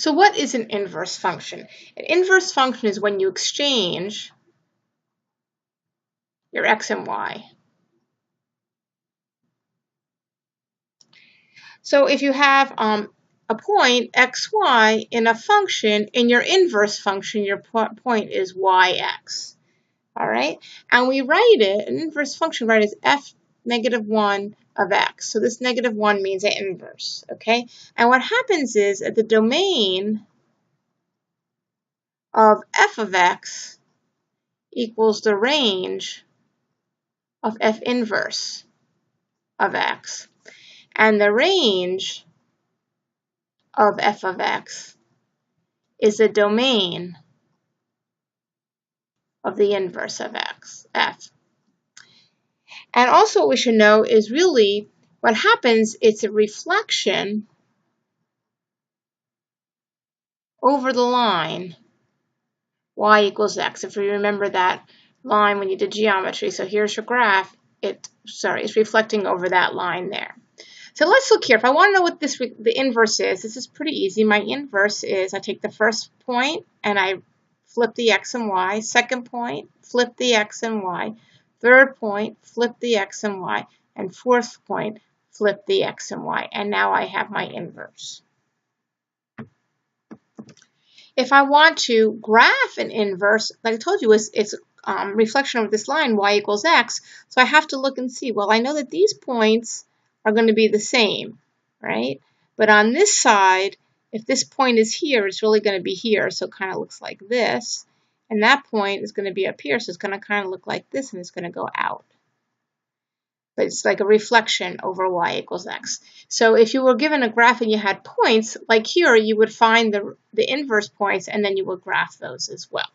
So what is an inverse function? An inverse function is when you exchange your x and y. So if you have a point xy in a function, in your inverse function, your point is yx. All right? And we write it, an inverse function, right, is f negative 1 of x. So this negative 1 means an inverse, okay? And what happens is that the domain of f of x equals the range of f inverse of x. And the range of f of x is the domain of the inverse of x, f. And also what we should know is really what happens, it's a reflection over the line y equals x. If you remember that line when you did geometry, so here's your graph, it's reflecting over that line there. So let's look here. If I want to know what the inverse is, this is pretty easy. My inverse is I take the first point and I flip the x and y. Second point, flip the x and y. Third point, flip the x and y. And fourth point, flip the x and y. And now I have my inverse. If I want to graph an inverse, like I told you, it's reflection of this line, y equals x. So I have to look and see, well, I know that these points are going to be the same, right? But on this side, if this point is here, it's really going to be here. So it kind of looks like this. And that point is going to be up here. So it's going to kind of look like this, and it's going to go out. But it's like a reflection over y equals x. So if you were given a graph and you had points, like here, you would find the inverse points, and then you would graph those as well.